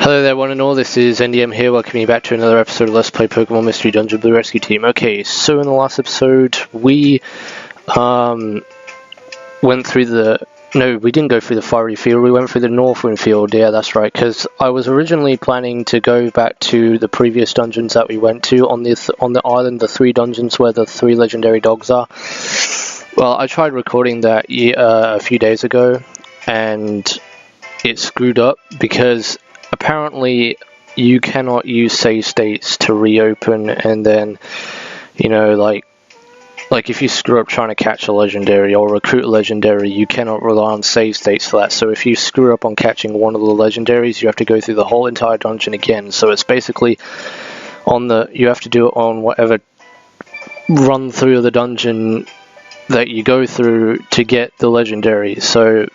Hello there one and all, this is NDM here, welcoming you back to another episode of Let's Play Pokemon Mystery Dungeon Blue Rescue Team. Okay, so in the last episode, we went through the... No, we didn't go through the Fiery Field, we went through the Northwind Field, yeah, that's right, because I was originally planning to go back to the previous dungeons that we went to on the island, the 3 dungeons where the 3 legendary dogs are. Well, I tried recording that a few days ago, and it screwed up because apparently you cannot use save states to reopen, and then, you know, like if you screw up trying to catch a legendary or recruit a legendary, you cannot rely on save states for that. So if you screw up on catching one of the legendaries, you have to go through the whole entire dungeon again. So it's basically you have to do it on whatever run through the dungeon that you go through to get the legendary. So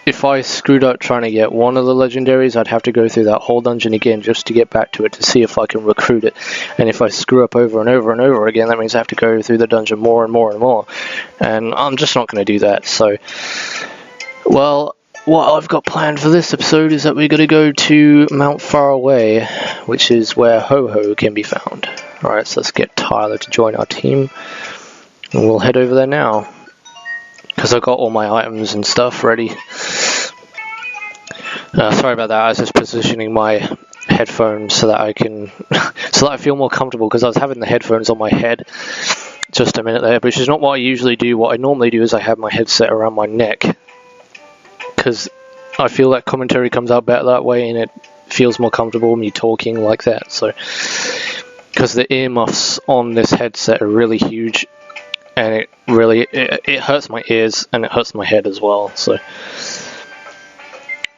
if I screwed up trying to get one of the legendaries, I'd have to go through that whole dungeon again just to get back to it to see if I can recruit it. And if I screw up over and over and over again, that means I have to go through the dungeon more and more and more. And I'm just not going to do that. So, well, what I've got planned for this episode is that we're going to go to Mt.Faraway, which is where Ho-Ho can be found. Alright, so let's get Tyler to join our team. And we'll head over there now, because I've got all my items and stuff ready. Sorry about that, I was just positioning my headphones so that I can, so that I feel more comfortable, because I was having the headphones on my head just a minute there, which is not what I usually do. What I normally do is I have my headset around my neck, because I feel that commentary comes out better that way, and it feels more comfortable me talking like that. So, because the earmuffs on this headset are really huge, and it really it hurts my ears and it hurts my head as well. So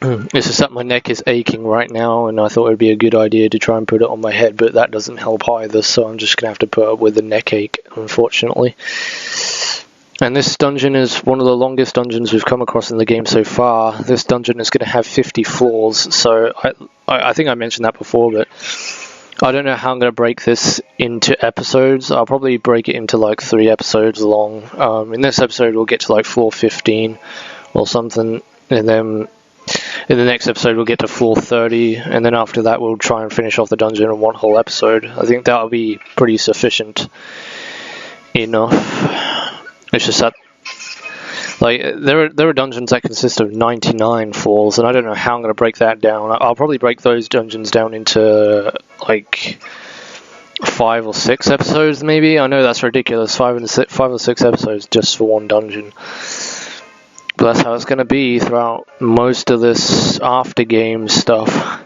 it's just that my neck is aching right now, and I thought it would be a good idea to try and put it on my head, but that doesn't help either, so I'm just gonna have to put up with the neck ache, unfortunately. And this dungeon is one of the longest dungeons we've come across in the game so far. This dungeon is going to have 50 floors, so I think I mentioned that before, but I don't know how I'm going to break this into episodes. I'll probably break it into like 3 episodes long. In this episode we'll get to like floor 15 or something, and then in the next episode we'll get to floor 30, and then after that we'll try and finish off the dungeon in one whole episode. I think that'll be pretty sufficient enough. It's just that, like, there are dungeons that consist of 99 floors, and I don't know how I'm going to break that down. I'll probably break those dungeons down into, like, 5 or 6 episodes, maybe. I know that's ridiculous, 5 or 6 episodes just for one dungeon. But that's how it's going to be throughout most of this after-game stuff.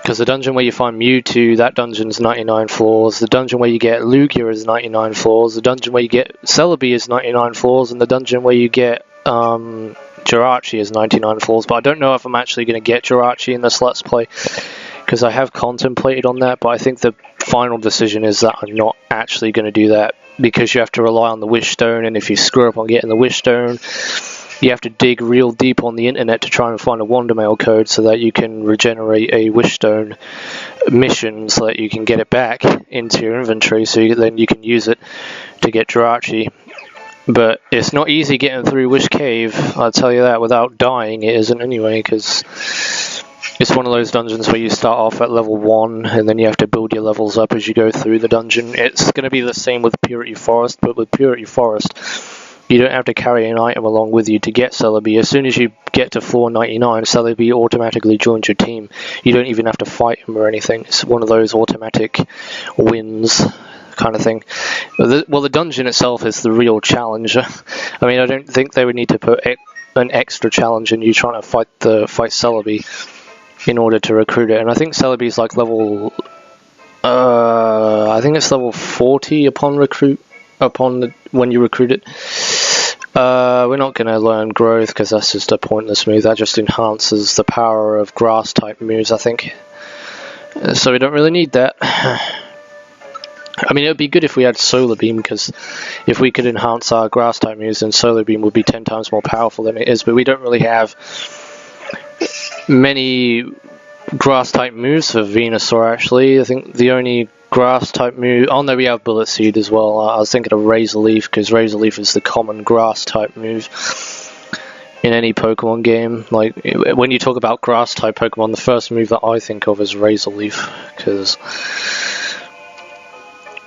Because the dungeon where you find Mewtwo, that dungeon's 99 floors. The dungeon where you get Lugia is 99 floors. The dungeon where you get Celebi is 99 floors. And the dungeon where you get Jirachi is 99 floors. But I don't know if I'm actually going to get Jirachi in this Let's Play, because I have contemplated on that. But I think the final decision is that I'm not actually going to do that, because you have to rely on the Wish Stone. And if you screw up on getting the Wish Stone, you have to dig real deep on the internet to try and find a Wonder Mail code so that you can regenerate a Wish Stone mission, so that you can get it back into your inventory, so then you can use it to get Jirachi. But it's not easy getting through Wish Cave, I'll tell you that, without dying. It isn't anyway, because it's one of those dungeons where you start off at level 1 and then you have to build your levels up as you go through the dungeon. It's going to be the same with Purity Forest, but with Purity Forest you don't have to carry an item along with you to get Celebi. As soon as you get to floor 99, Celebi automatically joins your team. You don't even have to fight him or anything. It's one of those automatic wins kind of thing. Well, the dungeon itself is the real challenge. I mean, I don't think they would need to put an extra challenge in you trying to fight Celebi in order to recruit it. And I think Celebi's like level... I think it's level 40 when you recruit it. We're not going to learn growth, because that's just a pointless move. That just enhances the power of grass type moves, I think. So we don't really need that. I mean, it would be good if we had Solar Beam, because if we could enhance our grass type moves, then Solar Beam would be 10 times more powerful than it is. But we don't really have many grass type moves for Venusaur, actually. I think the only grass type move... Oh no, we have Bullet Seed as well. I was thinking of Razor Leaf, because Razor Leaf is the common grass type move in any Pokemon game. Like, when you talk about grass-type Pokemon, the first move that I think of is Razor Leaf, because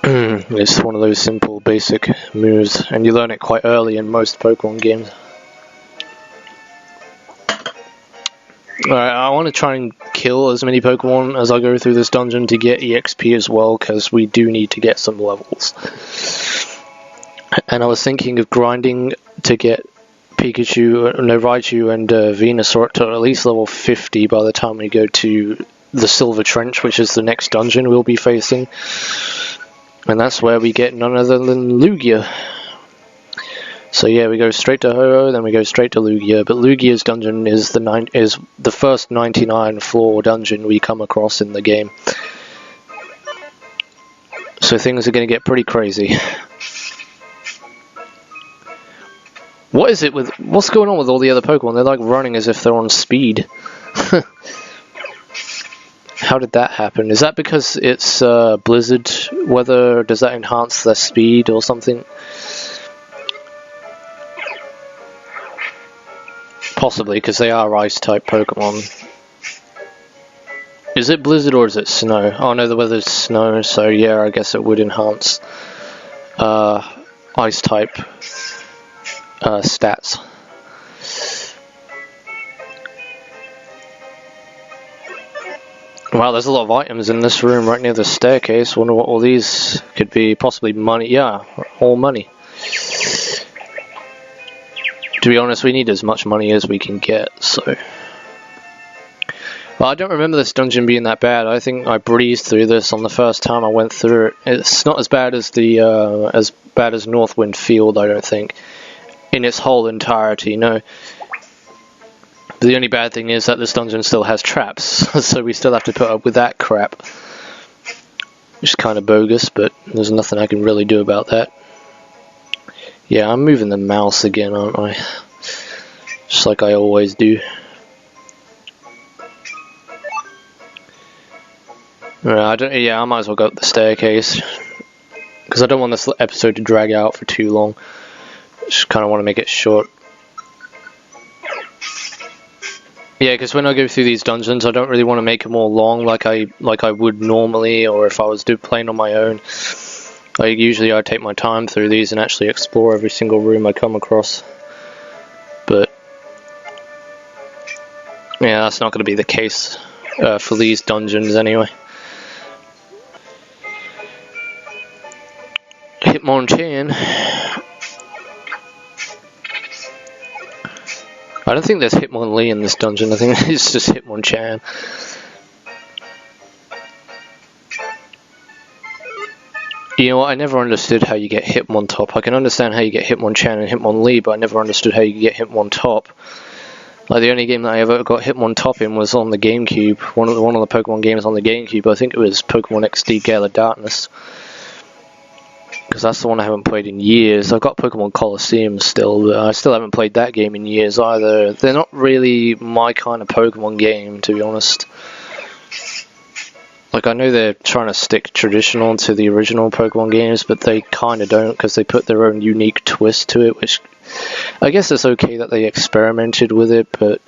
it's one of those simple, basic moves, and you learn it quite early in most Pokemon games. Alright, I want to try and kill as many Pokemon as I go through this dungeon to get EXP as well, because we do need to get some levels. And I was thinking of grinding to get Raichu and Venusaur to at least level 50 by the time we go to the Silver Trench, which is the next dungeon we'll be facing. And that's where we get none other than Lugia. So yeah, we go straight to Ho-Oh, then we go straight to Lugia, but Lugia's dungeon is the first 99 floor dungeon we come across in the game. So things are going to get pretty crazy. What's going on with all the other Pokemon? They're like running as if they're on speed. How did that happen? Is that because it's blizzard weather? Does that enhance their speed or something? Possibly, because they are ice-type Pokemon. Is it blizzard or is it snow? Oh no, the weather's snow, so yeah, I guess it would enhance ice-type stats. Wow, there's a lot of items in this room right near the staircase. Wonder what all these could be. Possibly money. Yeah, all money. To be honest, we need as much money as we can get, so... Well, I don't remember this dungeon being that bad. I think I breezed through this on the first time I went through it. It's not as bad as Northwind Field, I don't think. In its whole entirety, no. But the only bad thing is that this dungeon still has traps, so we still have to put up with that crap. Which is kind of bogus, but there's nothing I can really do about that. Yeah, I'm moving the mouse again, aren't I? Just like I always do. I might as well go up the staircase. Because I don't want this episode to drag out for too long. Just kind of want to make it short. Yeah, because when I go through these dungeons, I don't really want to make them all long like I would normally, or if I was playing on my own. Usually I take my time through these and actually explore every single room I come across. But yeah, that's not going to be the case for these dungeons anyway. Hitmonchan. I don't think there's Hitmonlee in this dungeon. I think it's just Hitmonchan. You know what, I never understood how you get Hitmontop. I can understand how you get Hitmonchan and Hitmonlee, but I never understood how you get Hitmontop. Like, the only game that I ever got Hitmontop in was on the GameCube. One of the Pokemon games on the GameCube. I think it was Pokemon XD Gale of Darkness. Because that's the one I haven't played in years. I've got Pokemon Colosseum still, but I still haven't played that game in years either. They're not really my kind of Pokemon game, to be honest. Like, I know they're trying to stick traditional to the original Pokemon games, but they kind of don't, because they put their own unique twist to it, which I guess it's okay that they experimented with it, but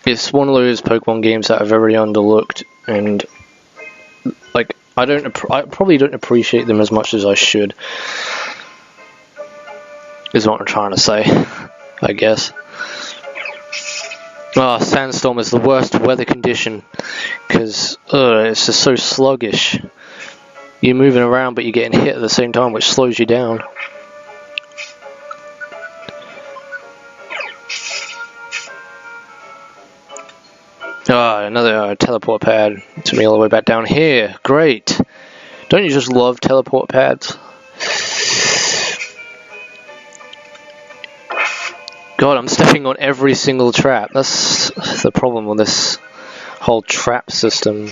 it's one of those Pokemon games that are very underlooked, and like, I probably don't appreciate them as much as I should, is what I'm trying to say, I guess. Oh, sandstorm is the worst weather condition, because it's just so sluggish. You're moving around, but you're getting hit at the same time, which slows you down. Ah, another teleport pad. Took me all the way back down here. Great. Don't you just love teleport pads? God, I'm stepping on every single trap. That's the problem with this whole trap system.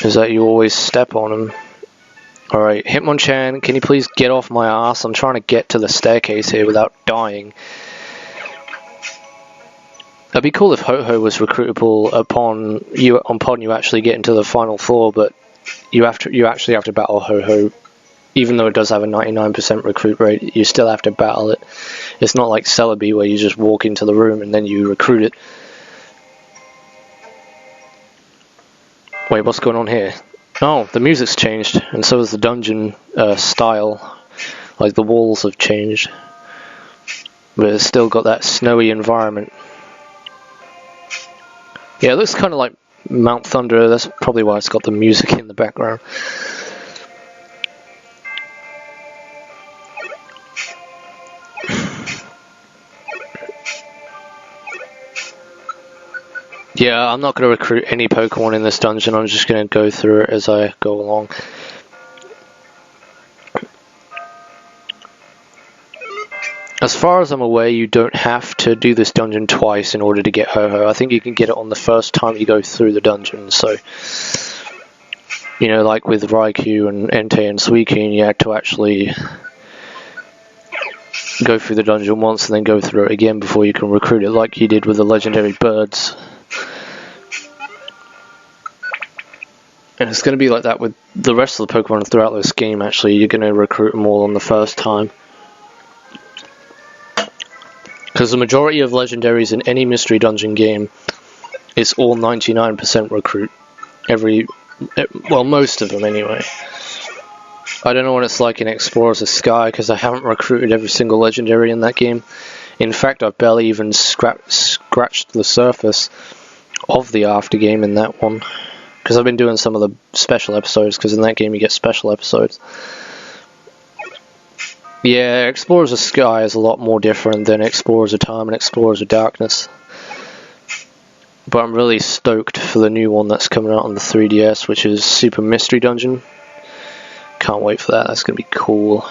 Is that you always step on them. Alright, Hitmonchan, can you please get off my ass? I'm trying to get to the staircase here without dying. That'd be cool if Ho-Oh was recruitable upon you actually getting to the final floor, but you actually have to battle Ho-Oh even though it does have a 99% recruit rate, you still have to battle it. It's not like Celebi where you just walk into the room and then you recruit it. Wait, what's going on here? Oh, the music's changed, and so has the dungeon style. Like, the walls have changed. But it's still got that snowy environment. Yeah, it looks kind of like Mount Thunder. That's probably why it's got the music in the background. Yeah, I'm not going to recruit any Pokemon in this dungeon. I'm just going to go through it as I go along. As far as I'm aware, you don't have to do this dungeon twice in order to get Ho-Oh. I think you can get it on the first time you go through the dungeon. So, you know, like with Raikou and Entei and Suicune, you had to actually go through the dungeon once and then go through it again before you can recruit it, like you did with the legendary birds. And it's going to be like that with the rest of the Pokemon throughout this game, actually. You're going to recruit them all on the first time. Because the majority of legendaries in any mystery dungeon game is all 99% recruit. Well, most of them anyway. I don't know what it's like in Explorers of Sky, because I haven't recruited every single legendary in that game. In fact, I've barely even scratched the surface of the after game in that one. Because I've been doing some of the special episodes, because in that game you get special episodes. Yeah, Explorers of Sky is a lot more different than Explorers of Time and Explorers of Darkness. But I'm really stoked for the new one that's coming out on the 3DS, which is Super Mystery Dungeon. Can't wait for that, that's going to be cool.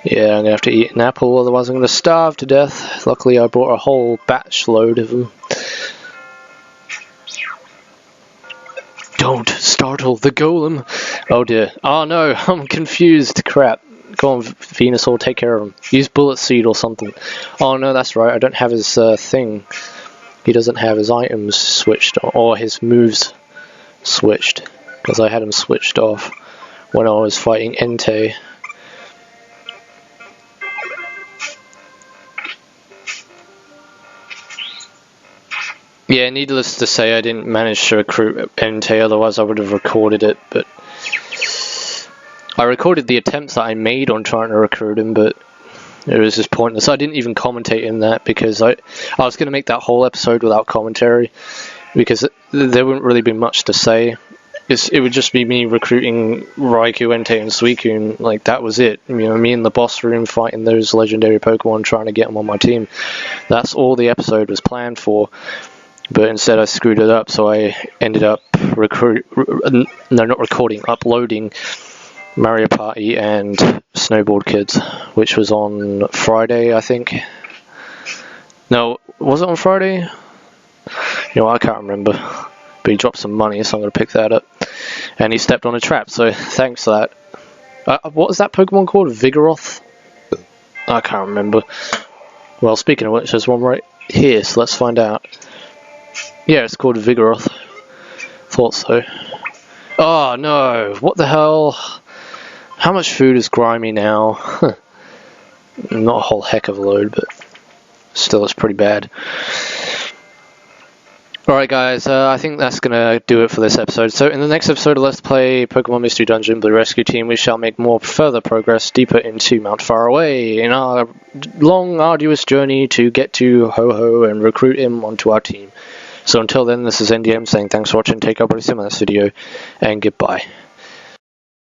Yeah, I'm going to have to eat an apple, otherwise I'm going to starve to death. Luckily I brought a whole batch load of them. Don't startle the golem! Oh dear. Oh no, I'm confused. Crap. Go on, Venusaur, take care of him. Use Bullet Seed or something. Oh no, that's right, I don't have his thing. He doesn't have his items switched, or his moves switched. Because I had him switched off when I was fighting Entei. Yeah, needless to say, I didn't manage to recruit Entei, otherwise I would have recorded it, but I recorded the attempts that I made on trying to recruit him, but it was just pointless. I didn't even commentate in that, because I was going to make that whole episode without commentary, because there wouldn't really be much to say. It would just be me recruiting Raikou, Entei, and Suicune, like, that was it. You know, me in the boss room fighting those legendary Pokemon, trying to get them on my team. That's all the episode was planned for. But instead I screwed it up, so I ended up uploading Mario Party and Snowboard Kids, which was on Friday, I think. No, was it on Friday? You know, I can't remember. But he dropped some money, so I'm going to pick that up. And he stepped on a trap, so thanks for that. What was that Pokemon called? Vigoroth? I can't remember. Well, speaking of which, there's one right here, so let's find out. Yeah, it's called Vigoroth. Thought so. Oh no, what the hell? How much food is grimy now? Not a whole heck of a load, but still it's pretty bad. Alright guys, I think that's going to do it for this episode. So in the next episode of Let's Play Pokemon Mystery Dungeon Blue Rescue Team, we shall make more further progress deeper into Mt.Faraway in our long, arduous journey to get to Ho-Oh and recruit him onto our team. So until then, this is NDM saying thanks for watching, take care, everybody, see you in this video, and goodbye.